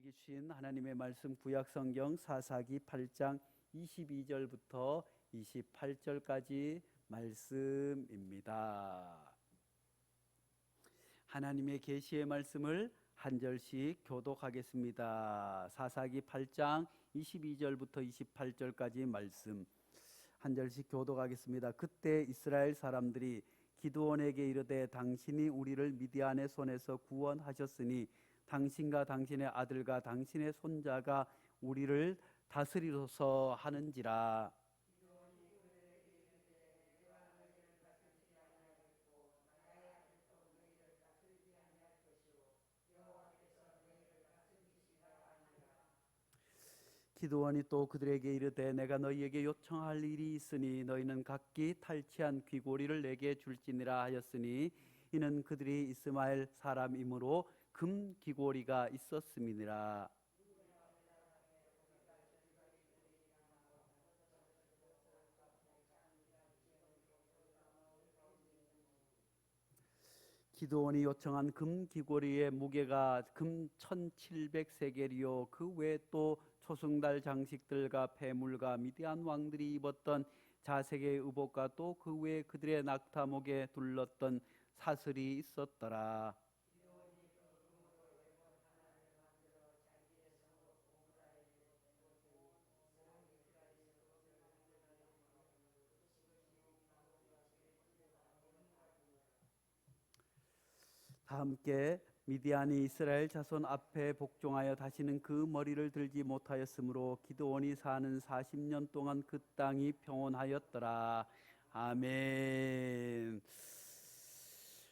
우리에게 주신 하나님의 말씀 구약성경 사사기 8장 22절부터 28절까지 말씀입니다. 하나님의 계시의 말씀을 한 절씩 교독하겠습니다. 사사기 8장 22절부터 28절까지 말씀 한 절씩 교독하겠습니다. 그때 이스라엘 사람들이 기드온에게 이르되 당신이 우리를 미디안의 손에서 구원하셨으니 당신과 당신의 아들과 당신의 손자가 우리를 다스리소서 하는지라. 기드온이 또 그들에게 이르되 내가 너희에게 요청할 일이 있으니 너희는 각기 탈취한 귀고리를 내게 줄지니라 하였으니 이는 그들이 이스마엘 사람이므로 금 귀고리가 있었음이니라. 기드온이 요청한 금 귀고리의 무게가 금 1700세겔이요 그 외에 또 초승달 장식들과 폐물과 미디안 왕들이 입었던 자색의 의복과 또 그 외에 그들의 낙타목에 둘렀던 사슬이 있었더라. 다 함께 미디안이 이스라엘 자손 앞에 복종하여 다시는 그 머리를 들지 못하였으므로 기드온이 사는 40년 동안 그 땅이 평온하였더라. 아멘.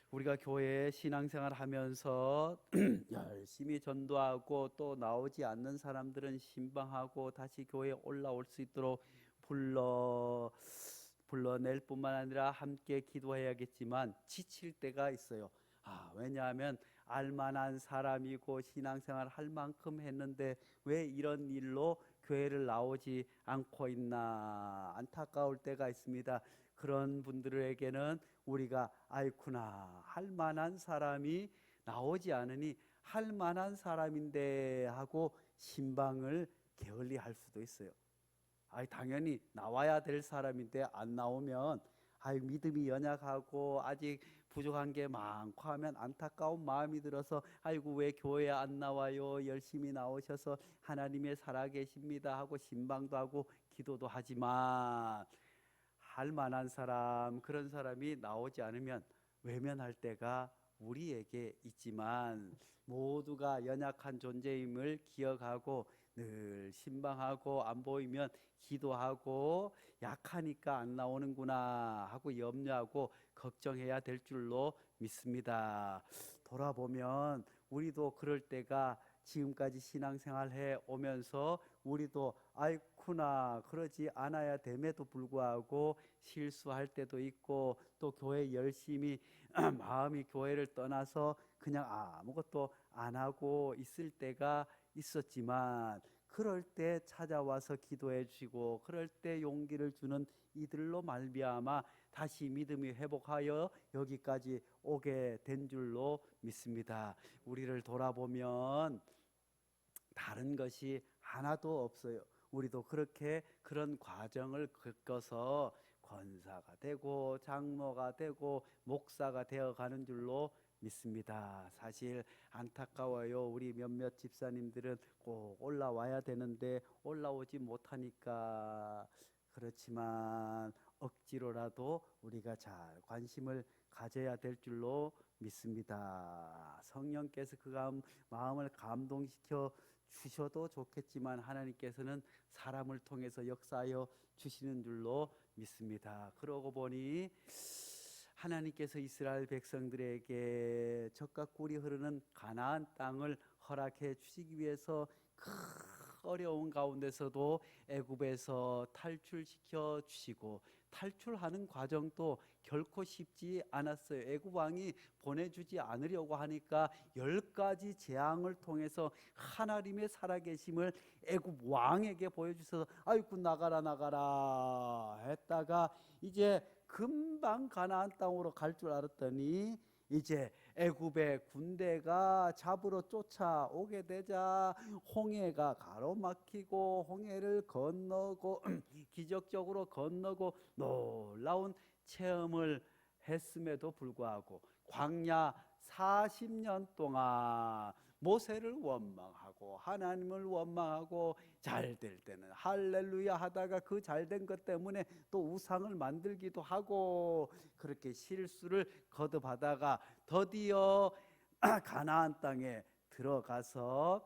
우리가 교회 신앙생활 하면서 열심히 전도하고 또 나오지 않는 사람들은 신방하고 다시 교회에 올라올 수 있도록 불러낼 뿐만 아니라 함께 기도해야겠지만 지칠 때가 있어요. 왜냐하면 알만한 사람이고 신앙생활 할 만큼 했는데 왜 이런 일로 교회를 나오지 않고 있나 안타까울 때가 있습니다. 그런 분들에게는 우리가 아이쿠나 할 만한 사람이 나오지 않으니 할 만한 사람인데 하고 신방을 게을리할 수도 있어요. 당연히 나와야 될 사람인데 안 나오면 믿음이 연약하고 아직 부족한 게 많고 하면 안타까운 마음이 들어서 아이고 왜 교회에 안 나와요? 열심히 나오셔서 하나님의 살아계십니다 하고 신방도 하고 기도도 하지만 할 만한 사람, 그런 사람이 나오지 않으면 외면할 때가 우리에게 있지만 모두가 연약한 존재임을 기억하고 늘 신방하고 안 보이면 기도하고 약하니까 안 나오는구나 하고 염려하고 걱정해야 될 줄로 믿습니다. 돌아보면 우리도 그럴 때가 지금까지 신앙생활 해 오면서 우리도 아이쿠나 그러지 않아야 됨에도 불구하고 실수할 때도 있고 또 교회 열심히 마음이 교회를 떠나서 그냥 아무것도 안 하고 있을 때가 있었지만 그럴 때 찾아와서 기도해 주시고 그럴 때 용기를 주는 이들로 말미암아 다시 믿음이 회복하여 여기까지 오게 된 줄로 믿습니다. 우리를 돌아보면 다른 것이 하나도 없어요. 우리도 그런 과정을 겪어서 권사가 되고 장로가 되고 목사가 되어가는 줄로 믿습니다. 사실 안타까워요. 우리 몇몇 집사님들은 꼭 올라와야 되는데 올라오지 못하니까. 그렇지만 억지로라도 우리가 잘 관심을 가져야 될 줄로 믿습니다. 성령께서 그 마음을 감동시켜 주셔도 좋겠지만 하나님께서는 사람을 통해서 역사하여 주시는 줄로 믿습니다. 그러고 보니 하나님께서 이스라엘 백성들에게 젖과 꿀이 흐르는 가나안 땅을 허락해 주시기 위해서 큰 어려운 가운데서도 애굽에서 탈출시켜 주시고 탈출하는 과정도 결코 쉽지 않았어요. 애굽 왕이 보내주지 않으려고 하니까 10가지 재앙을 통해서 하나님의 살아계심을 애굽 왕에게 보여주셔서 아이고 나가라 했다가 이제 금방 가나안 땅으로 갈 줄 알았더니 이제 애굽의 군대가 잡으러 쫓아오게 되자 홍해가 가로막히고 홍해를 건너고 기적적으로 건너고 놀라운 체험을 했음에도 불구하고 광야 40년 동안 모세를 원망하고 하나님을 원망하고 잘 될 때는 할렐루야 하다가 그 잘 된 것 때문에 또 우상을 만들기도 하고 그렇게 실수를 거듭하다가 드디어 가나안 땅에 들어가서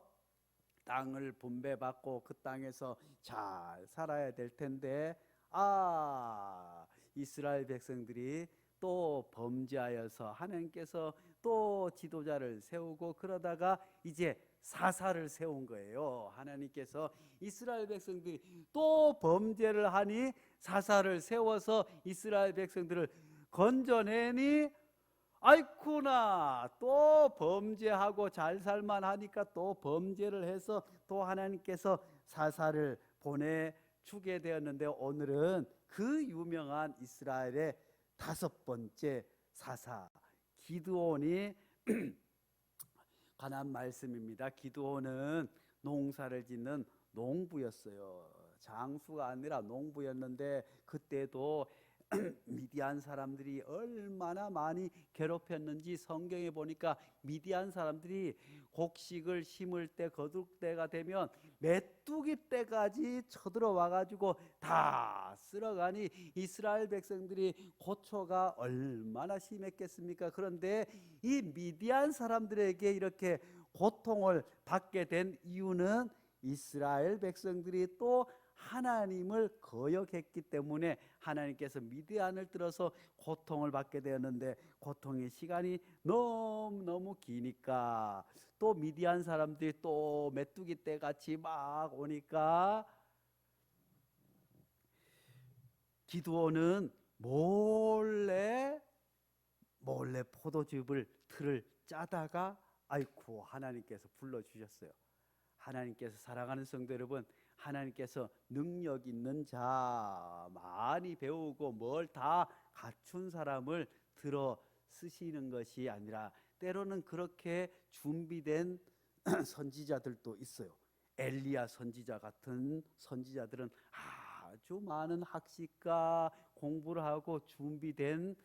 땅을 분배받고 그 땅에서 잘 살아야 될 텐데 이스라엘 백성들이 또 범죄하여서 하나님께서 또 지도자를 세우고 그러다가 이제 사사를 세운 거예요. 하나님께서 이스라엘 백성들이 또 범죄를 하니 사사를 세워서 이스라엘 백성들을 건져내니 아이쿠나 또 범죄하고 잘 살만 하니까 또 범죄를 해서 또 하나님께서 사사를 보내주게 되었는데 오늘은 그 유명한 이스라엘의 5번째 사사 기드온이 관한 말씀입니다. 기드온은 농사를 짓는 농부였어요. 장수가 아니라 농부였는데 그때도 미디안 사람들이 얼마나 많이 괴롭혔는지 성경에 보니까 미디안 사람들이 곡식을 심을 때 거둘 때가 되면 메뚜기 때까지 쳐들어와 가지고 다 쓸어가니 이스라엘 백성들이 고초가 얼마나 심했겠습니까? 그런데 이 미디안 사람들에게 이렇게 고통을 받게 된 이유는 이스라엘 백성들이 또 하나님을 거역했기 때문에 하나님께서 미디안을 들어서 고통을 받게 되었는데 고통의 시간이 너무너무 기니까 또 미디안 사람들이 또 메뚜기 떼 같이 막 오니까 기드온은 몰래 포도즙을 틀을 짜다가 아이쿠 하나님께서 불러주셨어요. 하나님께서 사랑하는 성도 여러분, 하나님께서 능력 있는 자, 많이 배우고 뭘 다 갖춘 사람을 들어 쓰시는 것이 아니라 때로는 그렇게 준비된 선지자들도 있어요. 엘리야 선지자 같은 선지자들은 아주 많은 학식과 공부를 하고 준비된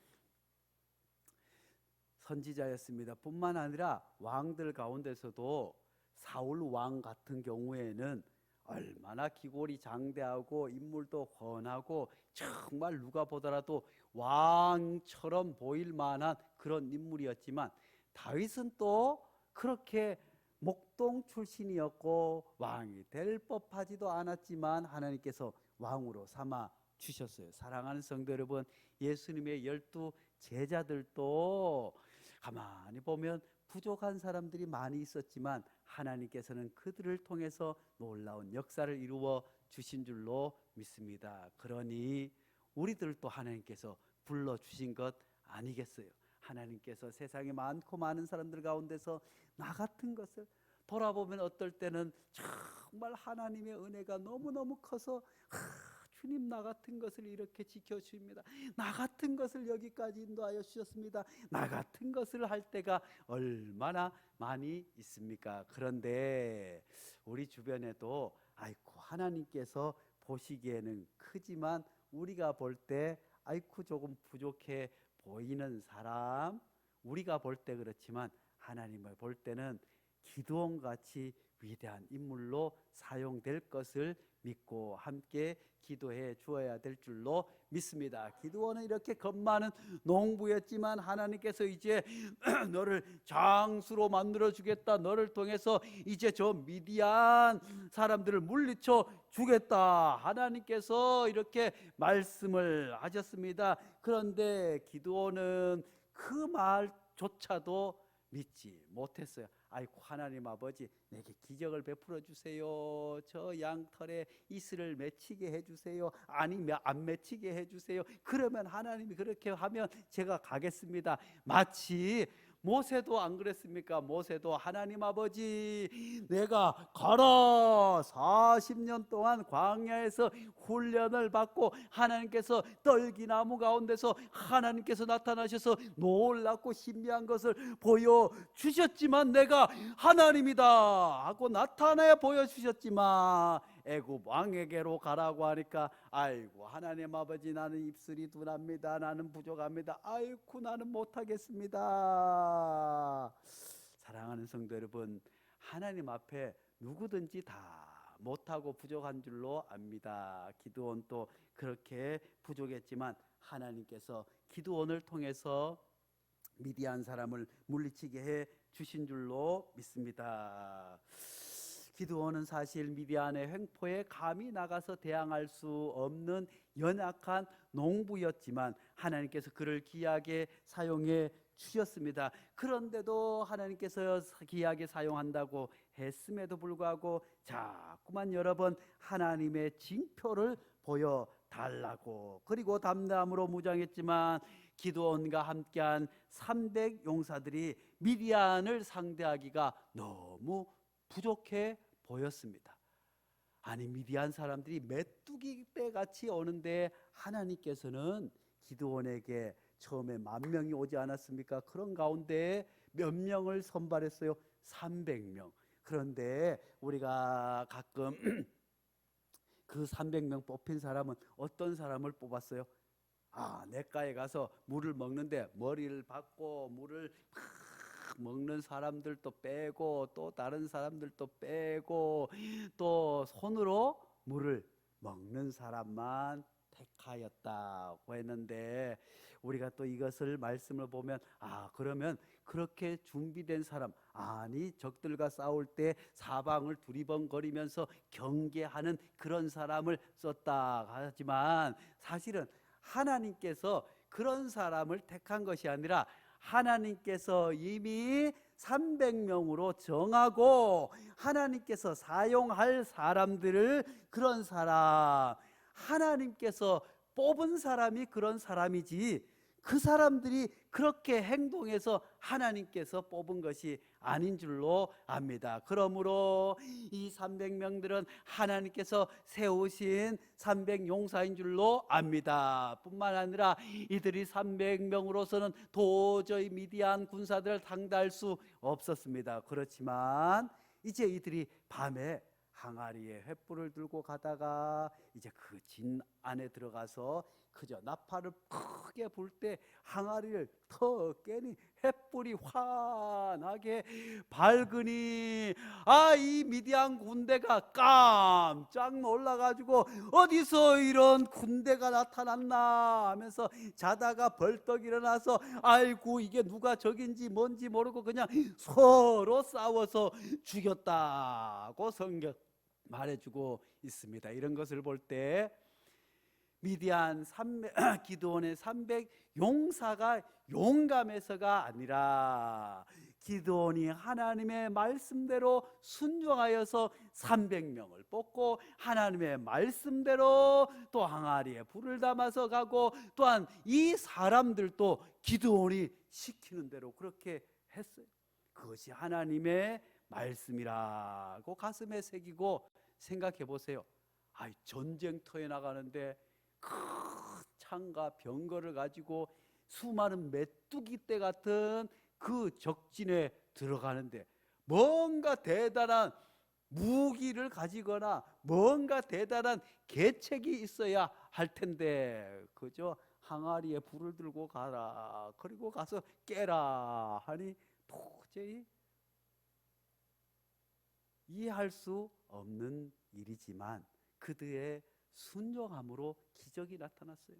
선지자였습니다. 뿐만 아니라 왕들 가운데서도 사울 왕 같은 경우에는 얼마나 기골이 장대하고 인물도 훤하고 정말 누가 보더라도 왕처럼 보일 만한 그런 인물이었지만 다윗은 또 그렇게 목동 출신이었고 왕이 될 법하지도 않았지만 하나님께서 왕으로 삼아 주셨어요. 사랑하는 성도 여러분, 예수님의 12 제자들도 가만히 보면 부족한 사람들이 많이 있었지만 하나님께서는 그들을 통해서 놀라운 역사를 이루어 주신 줄로 믿습니다. 그러니 우리들도 하나님께서 불러주신 것 아니겠어요? 하나님께서 세상에 많고 많은 사람들 가운데서 나 같은 것을 돌아보면 어떨 때는 정말 하나님의 은혜가 너무너무 커서 주님 나 같은 것을 이렇게 지켜주십니다. 나 같은 것을 여기까지 인도하여 주셨습니다. 나 같은 것을 할 때가 얼마나 많이 있습니까? 그런데 우리 주변에도 아이고 하나님께서 보시기에는 크지만 우리가 볼 때 아이고 조금 부족해 보이는 사람, 우리가 볼 때 그렇지만 하나님을 볼 때는 기드온같이 위대한 인물로 사용될 것을 믿고 함께 기도해 주어야 될 줄로 믿습니다. 기드온은 이렇게 겁 많은 농부였지만 하나님께서 이제 너를 장수로 만들어 주겠다, 너를 통해서 이제 저 미디안 사람들을 물리쳐 주겠다, 하나님께서 이렇게 말씀을 하셨습니다. 그런데 기드온은 그 말조차도 믿지 못했어요. 아이고 하나님 아버지, 내게 기적을 베풀어 주세요. 저 양털에 이슬을 맺히게 해주세요. 아니 안 맺히게 해주세요. 그러면 하나님이 그렇게 하면 제가 가겠습니다. 마치 모세도 안 그랬습니까? 모세도 하나님 아버지, 내가 가라 40년 동안 광야에서 훈련을 받고 하나님께서 떨기나무 가운데서 하나님께서 나타나셔서 놀랍고 신비한 것을 보여주셨지만 내가 하나님이다 하고 나타내 보여주셨지만 애굽 왕에게로 가라고 하니까 아이고 하나님 아버지, 나는 입술이 둔합니다. 나는 부족합니다. 아이고 나는 못하겠습니다. 사랑하는 성도 여러분, 하나님 앞에 누구든지 다 못하고 부족한 줄로 압니다. 기드온도 그렇게 부족했지만 하나님께서 기드온을 통해서 미디안 사람을 물리치게 해 주신 줄로 믿습니다. 기드온은 사실 미디안의 횡포에 감히 나가서 대항할 수 없는 연약한 농부였지만 하나님께서 그를 귀하게 사용해 주셨습니다. 그런데도 하나님께서 귀하게 사용한다고 했음에도 불구하고 자꾸만 여러 번 하나님의 징표를 보여달라고, 그리고 담담으로 무장했지만 기드온과 함께한 300 용사들이 미디안을 상대하기가 너무 부족해 보였습니다. 아니, 미디안 사람들이 메뚜기 떼같이 오는데 하나님께서는 기드온에게 처음에 10,000명이 오지 않았습니까? 그런 가운데 몇 명을 선발했어요? 300명. 그런데 우리가 가끔 그 300명 뽑힌 사람은 어떤 사람을 뽑았어요? 냇가에 가서 물을 먹는데 머리를 박고 물을 막 먹는 사람들도 빼고 또 다른 사람들도 빼고 또 손으로 물을 먹는 사람만 택하였다고 했는데, 우리가 또 이것을 말씀을 보면 그러면 그렇게 준비된 사람, 아니 적들과 싸울 때 사방을 두리번거리면서 경계하는 그런 사람을 썼다 하지만 사실은 하나님께서 그런 사람을 택한 것이 아니라 하나님께서 이미 300명으로 정하고 하나님께서 사용할 사람들을, 그런 사람, 하나님께서 뽑은 사람이 그런 사람이지 그 사람들이 그렇게 행동해서 하나님께서 뽑은 것이 아닌 줄로 압니다. 그러므로 이 300명들은 하나님께서 세우신 300 용사인 줄로 압니다. 뿐만 아니라 이들이 300명으로서는 도저히 미디안 군사들을 상대할 수 없었습니다. 그렇지만 이제 이들이 밤에 항아리에 횃불을 들고 가다가 이제 그 진 안에 들어가서 그저 나팔을 크게 불 때 항아리를 턱 깨니 횃불이 환하게 밝으니 이 미디안 군대가 깜짝 놀라가지고 어디서 이런 군대가 나타났나 하면서 자다가 벌떡 일어나서 아이고 이게 누가 적인지 뭔지 모르고 그냥 서로 싸워서 죽였다고 성경 말해주고 있습니다. 이런 것을 볼 때 미디안 기드온의 300 용사가 용감해서가 아니라 기드온이 하나님의 말씀대로 순종하여서 300명을 뽑고 하나님의 말씀대로 또 항아리에 불을 담아서 가고, 또한 이 사람들도 기드온이 시키는 대로 그렇게 했어요. 그것이 하나님의 말씀이라고 가슴에 새기고 생각해 보세요. 전쟁터에 나가는데 큰 창과 병거를 가지고 수많은 메뚜기 떼 같은 그 적진에 들어가는데 뭔가 대단한 무기를 가지거나 뭔가 대단한 계책이 있어야 할 텐데 그저 항아리에 불을 들고 가라, 그리고 가서 깨라 하니 도저히 이해할 수 없는 일이지만 그들의 순종함으로 기적이 나타났어요.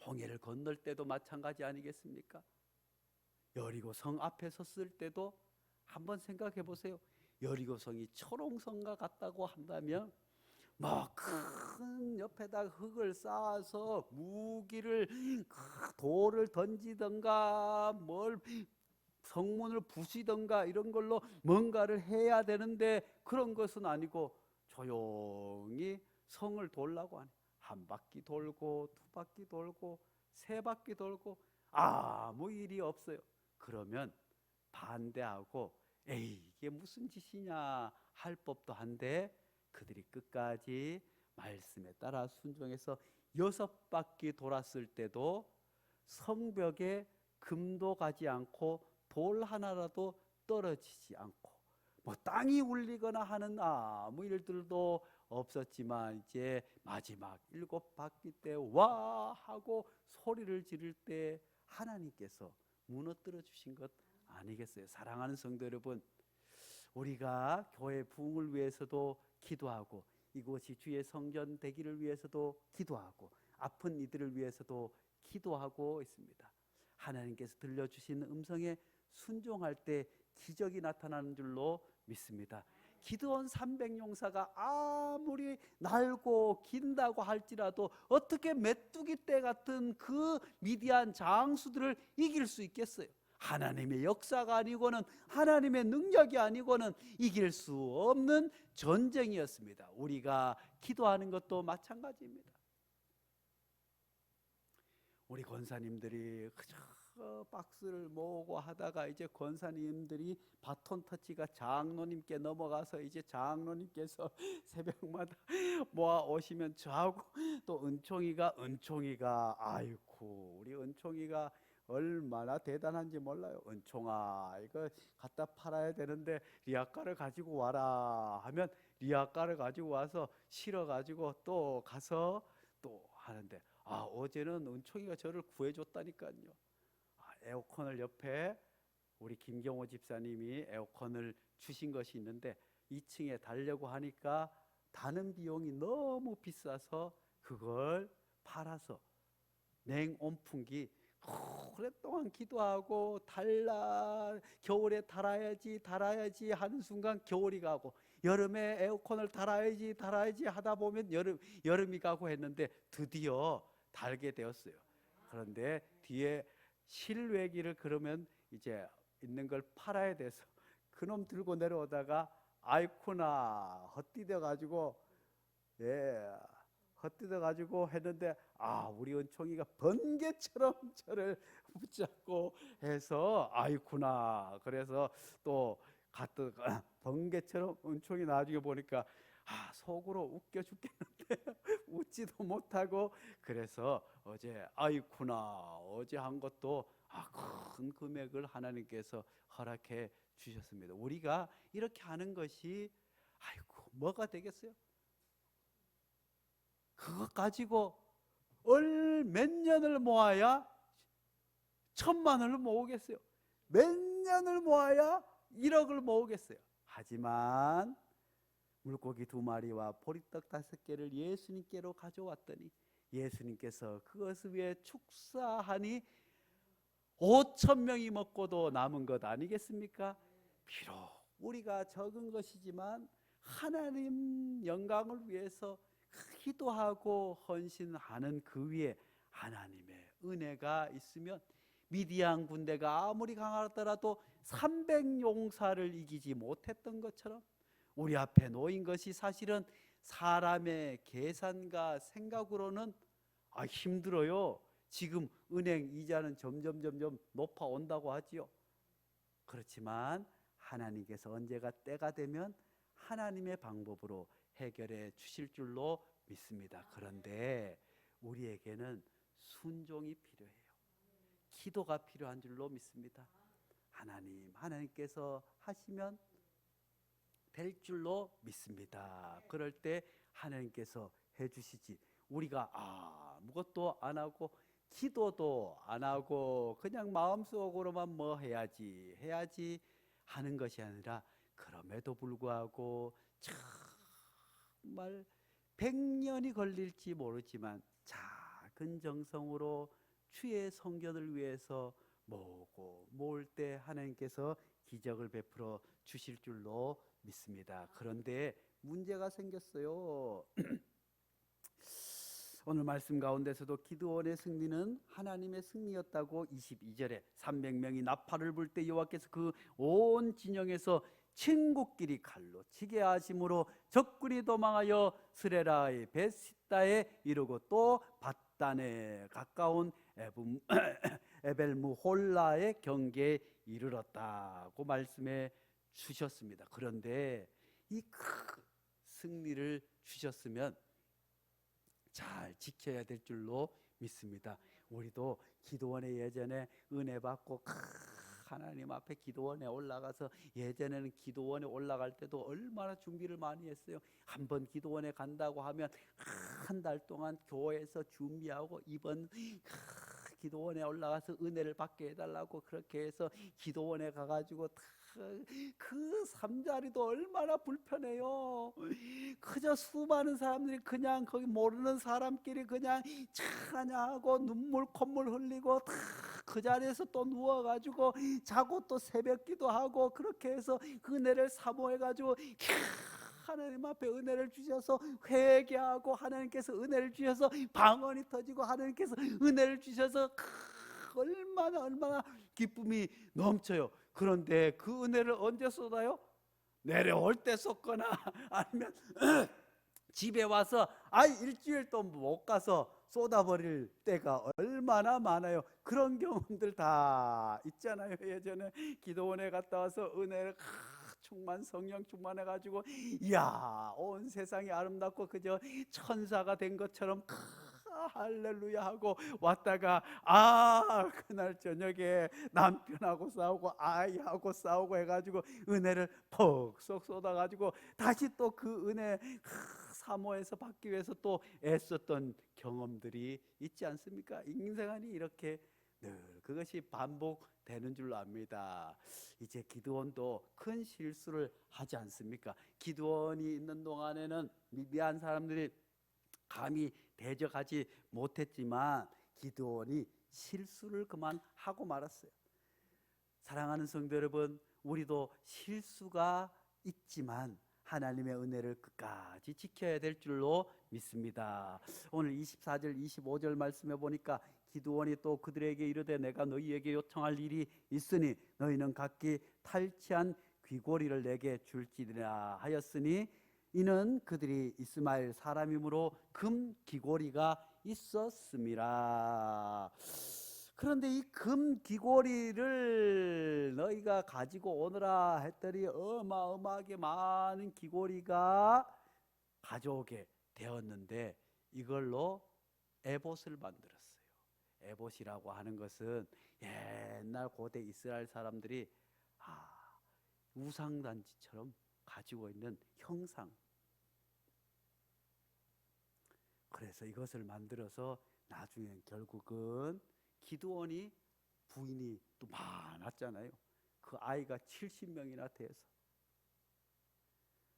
홍해를 건널 때도 마찬가지 아니겠습니까? 여리고 성 앞에 섰을 때도 한번 생각해 보세요. 여리고 성이 초롱성과 같다고 한다면 큰 옆에다 흙을 쌓아서 무기를 돌을 던지던가 성문을 부시던가 이런 걸로 뭔가를 해야 되는데 그런 것은 아니고 조용히 성을 돌라고 하니 한 바퀴 돌고 두 바퀴 돌고 세 바퀴 돌고 아무 일이 없어요. 그러면 반대하고 에이 이게 무슨 짓이냐 할 법도 한데 그들이 끝까지 말씀에 따라 순종해서 6바퀴 돌았을 때도 성벽에 금도 가지 않고 돌 하나라도 떨어지지 않고 뭐 땅이 울리거나 하는 아무 일들도 없었지만 이제 마지막 7바퀴 때 와 하고 소리를 지를 때 하나님께서 무너뜨려 주신 것 아니겠어요? 사랑하는 성도 여러분, 우리가 교회 부흥을 위해서도 기도하고 이곳이 주의 성전 되기를 위해서도 기도하고 아픈 이들을 위해서도 기도하고 있습니다. 하나님께서 들려주신 음성에 순종할 때 기적이 나타나는 줄로 믿습니다. 기드온 300용사가 아무리 날고 긴다고 할지라도 어떻게 메뚜기 떼 같은 그 미디안 장수들을 이길 수 있겠어요? 하나님의 역사가 아니고는 하나님의 능력이 아니고는 이길 수 없는 전쟁이었습니다. 우리가 기도하는 것도 마찬가지입니다. 우리 권사님들이 그저 박스를 모으고 하다가 이제 권사님들이 바톤 터치가 장로님께 넘어가서 이제 장로님께서 새벽마다 모아 오시면 저하고 또 은총이가 아이고 우리 은총이가 얼마나 대단한지 몰라요. 은총아 이거 갖다 팔아야 되는데 리아카를 가지고 와라 하면 리아카를 가지고 와서 실어 가지고 또 가서 또 하는데 어제는 은총이가 저를 구해줬다니까요. 에어컨을 옆에 우리 김경호 집사님이 에어컨을 주신 것이 있는데 2층에 달려고 하니까 다는 비용이 너무 비싸서 그걸 팔아서 냉온풍기 오랫동안 기도하고 겨울에 달아야지 하는 순간 겨울이 가고 여름에 에어컨을 달아야지 하다 보면 여름이 가고 했는데 드디어 달게 되었어요. 그런데 뒤에 실외기를 그러면 이제 있는 걸 팔아야 돼서 그놈 들고 내려오다가 아이쿠나 헛디뎌 가지고 했는데 우리 은총이가 번개처럼 저를 붙잡고 해서 아이쿠나 그래서 또 번개처럼 은총이 나중에 보니까 속으로 웃겨 죽겠는데 웃지도 못하고 그래서 어제 아이쿠나 어제 한 것도 큰 금액을 하나님께서 허락해 주셨습니다. 우리가 이렇게 하는 것이 뭐가 되겠어요? 그거 가지고 몇 년을 모아야 1,000만 원을 모으겠어요? 몇 년을 모아야 1억을 모으겠어요? 하지만 물고기 2마리와 보리떡 5개를 예수님께로 가져왔더니 예수님께서 그것을 위해 축사하니 5,000명이 먹고도 남은 것 아니겠습니까? 비록 우리가 적은 것이지만 하나님 영광을 위해서 기도하고 헌신하는 그 위에 하나님의 은혜가 있으면 미디안 군대가 아무리 강하더라도 300용사를 이기지 못했던 것처럼 우리 앞에 놓인 것이 사실은 사람의 계산과 생각으로는 힘들어요. 지금 은행 이자는 점점 높아온다고 하지요. 그렇지만 하나님께서 언제가 때가 되면 하나님의 방법으로 해결해 주실 줄로 믿습니다. 그런데 우리에게는 순종이 필요해요. 기도가 필요한 줄로 믿습니다. 하나님께서 하시면 될 줄로 믿습니다. 그럴 때 하나님께서 해주시지 우리가 아무것도 안 하고 기도도 안 하고 그냥 마음속으로만 뭐 해야지 하는 것이 아니라 그럼에도 불구하고 정말 100년이 걸릴지 모르지만 작은 정성으로 주의 성전을 위해서 모을 때 하나님께서 기적을 베풀어 주실 줄로 믿습니다. 그런데 문제가 생겼어요. 오늘 말씀 가운데서도 기드온의 승리는 하나님의 승리였다고 22절에 300명이 나팔을 불 때 여호와께서 그 온 진영에서 친구끼리 칼로 치게 하심으로 적군이 도망하여 스레라의 베시다에 이르고 또 밧단에 가까운 에벨무홀라의 경계에 이르렀다고 말씀해 주셨습니다. 그런데 이 큰 승리를 주셨으면 잘 지켜야 될 줄로 믿습니다. 우리도 기도원에 예전에 은혜 받고 하나님 앞에 기도원에 올라가서, 예전에는 기도원에 올라갈 때도 얼마나 준비를 많이 했어요. 한번 기도원에 간다고 하면 한 달 동안 교회에서 준비하고, 이번 기도원에 올라가서 은혜를 받게 해달라고 그렇게 해서 기도원에 가가지고 그 잠자리도 얼마나 불편해요. 그저 수많은 사람들이 그냥 거기 모르는 사람끼리 그냥 찬양하고 눈물 콧물 흘리고 그 자리에서 또 누워가지고 자고 또 새벽 기도하고, 그렇게 해서 은혜를 사모해가지고 하나님 앞에 은혜를 주셔서 회개하고, 하나님께서 은혜를 주셔서 방언이 터지고, 하나님께서 은혜를 주셔서 얼마나 기쁨이 넘쳐요. 그런데 그 은혜를 언제 쏟아요? 내려올 때 쏟거나 아니면 집에 와서 일주일 또 못 가서 쏟아버릴 때가 얼마나 많아요. 그런 경험들 다 있잖아요. 예전에 기도원에 갔다 와서 은혜를 성령 충만해가지고, 이야, 온 세상이 아름답고 그저 천사가 된 것처럼 할렐루야 하고 왔다가, 그날 저녁에 남편하고 싸우고 아이하고 싸우고 해가지고 은혜를 퍽 쏟아가지고 다시 또 그 은혜 사모해서 받기 위해서 또 애썼던 경험들이 있지 않습니까? 인생이 이렇게 늘 그것이 반복되는 줄로 압니다. 이제 기드온도 큰 실수를 하지 않습니까? 기드온이 있는 동안에는 미디안 사람들이 감히 대적하지 못했지만 기드온이 실수를 그만하고 말았어요. 사랑하는 성도 여러분, 우리도 실수가 있지만 하나님의 은혜를 끝까지 지켜야 될 줄로 믿습니다. 오늘 24절 25절 말씀해 보니까 기드온이 또 그들에게 이르되 내가 너희에게 요청할 일이 있으니 너희는 각기 탈취한 귀고리를 내게 줄지니라 하였으니, 이는 그들이 이스마엘 사람이므로 금 귀고리가 있었음이라. 그런데 이 금 귀고리를 너희가 가지고 오너라 했더니 어마어마하게 많은 귀고리가 가져오게 되었는데, 이걸로 에봇을 만들었어요. 에봇이라고 하는 것은 옛날 고대 이스라엘 사람들이 우상단지처럼 가지고 있는 형상, 그래서 이것을 만들어서 나중에 결국은 기드온이 부인이 또 많았잖아요. 그 아이가 70명이나 돼서,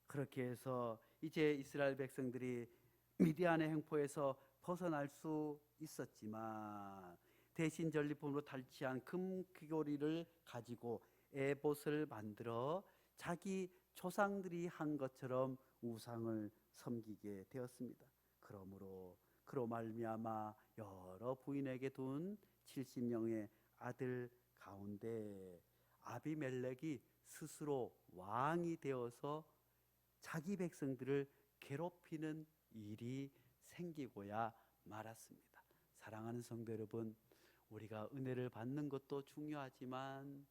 그렇게 해서 이제 이스라엘 백성들이 미디안의 횡포에서 벗어날 수 있었지만, 대신 전리품으로 탈취한 금 귀고리를 가지고 에봇을 만들어 자기 조상들이 한 것처럼 우상을 섬기게 되었습니다. 그로 말미암아 여러 부인에게 둔 70명의 아들 가운데 아비멜렉이 스스로 왕이 되어서 자기 백성들을 괴롭히는 일이 생기고야 말았습니다. 사랑하는 성도 여러분, 우리가 은혜를 받는 것도 중요하지만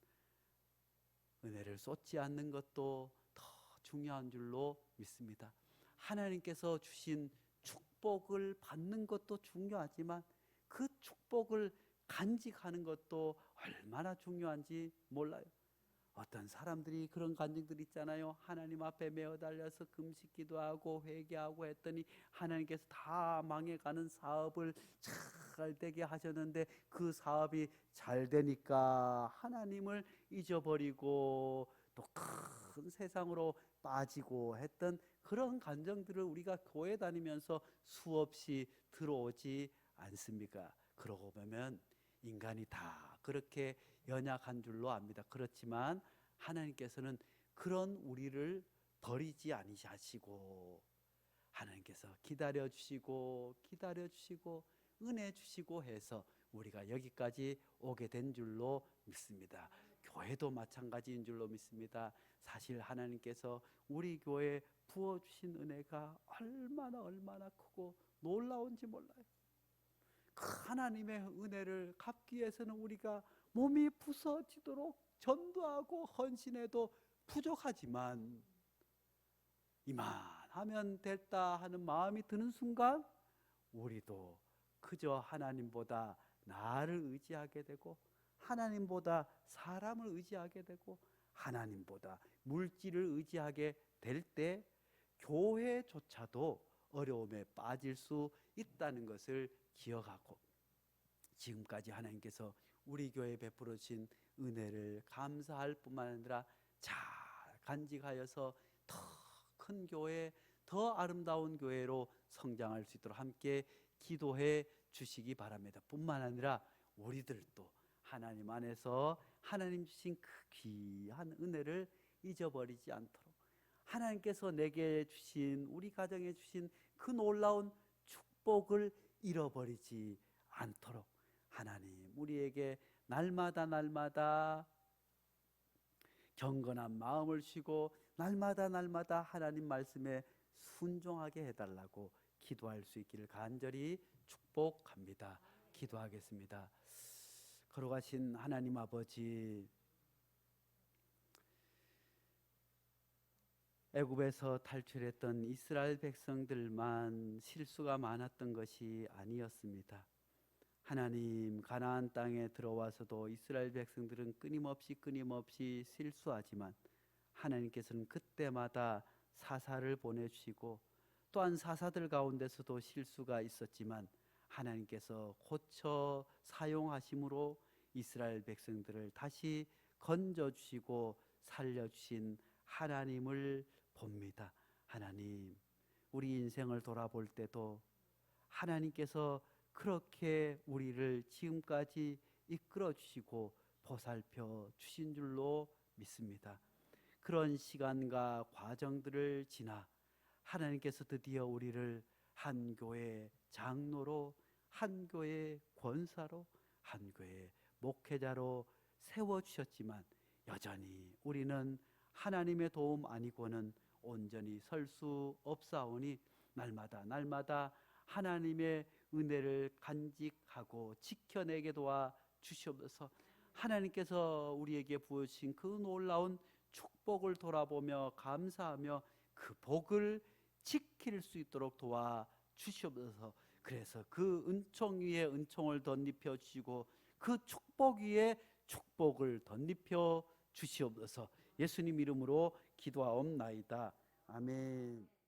은혜를 쏟지 않는 것도 더 중요한 줄로 믿습니다. 하나님께서 주신 축복을 받는 것도 중요하지만 그 축복을 간직하는 것도 얼마나 중요한지 몰라요. 어떤 사람들이 그런 간증들이 있잖아요. 하나님 앞에 매어 달려서 금식 기도하고 회개하고 했더니 하나님께서 다 망해가는 사업을 잘 되게 하셨는데, 그 사업이 잘 되니까 하나님을 잊어버리고 또 큰 세상으로 빠지고 했던 그런 간증들을 우리가 교회 다니면서 수없이 들어오지 않습니까? 그러고 보면 인간이 다 그렇게 연약한 줄로 압니다. 그렇지만 하나님께서는 그런 우리를 버리지 아니하시고, 하나님께서 기다려 주시고 은혜 주시고 해서 우리가 여기까지 오게 된 줄로 믿습니다. 교회도 마찬가지인 줄로 믿습니다. 사실 하나님께서 우리 교회에 부어주신 은혜가 얼마나 크고 놀라운지 몰라요. 하나님의 은혜를 갚기 위해서는 우리가 몸이 부서지도록 전도하고 헌신해도 부족하지만 이만하면 됐다 하는 마음이 드는 순간 우리도 그저 하나님보다 나를 의지하게 되고 하나님보다 사람을 의지하게 되고 하나님보다 물질을 의지하게 될 때 교회조차도 어려움에 빠질 수 있다는 것을 기억하고 지금까지 하나님께서 우리 교회에 베풀어 주신 은혜를 감사할 뿐만 아니라 잘 간직하여서 더 큰 교회, 더 아름다운 교회로 성장할 수 있도록 함께 기도해 주시기 바랍니다. 뿐만 아니라 우리들도 하나님 안에서 하나님 주신 그 귀한 은혜를 잊어버리지 않도록 하나님께서 내게 주신 우리 가정에 주신 그 놀라운 축복을 잃어버리지 않도록 하나님 우리에게 날마다 경건한 마음을 쉬고 날마다 하나님 말씀에 순종하게 해달라고 기도할 수 있기를 간절히 축복합니다. 기도하겠습니다. 걸어가신 하나님 아버지, 애굽에서 탈출했던 이스라엘 백성들만 실수가 많았던 것이 아니었습니다. 하나님, 가나안 땅에 들어와서도 이스라엘 백성들은 끊임없이 실수하지만 하나님께서는 그때마다 사사를 보내주시고 또한 사사들 가운데서도 실수가 있었지만 하나님께서 고쳐 사용하심으로 이스라엘 백성들을 다시 건져주시고 살려주신 하나님을 봅니다. 하나님, 우리 인생을 돌아볼 때도 하나님께서 그렇게 우리를 지금까지 이끌어 주시고 보살펴 주신 줄로 믿습니다. 그런 시간과 과정들을 지나 하나님께서 드디어 우리를 한 교회 장로로, 한 교회 권사로, 한 교회 목회자로 세워주셨지만 여전히 우리는 하나님의 도움 아니고는 온전히 설 수 없사오니 날마다 하나님의 은혜를 간직하고 지켜내게 도와 주시옵소서. 하나님께서 우리에게 부으신 그 놀라운 축복을 돌아보며 감사하며 그 복을 지킬 수 있도록 도와 주시옵소서. 그래서 그 은총 위에 은총을 덧입혀 주시고 그 축복 위에 축복을 덧입혀 주시옵소서. 예수님 이름으로 기도하옵나이다. 아멘.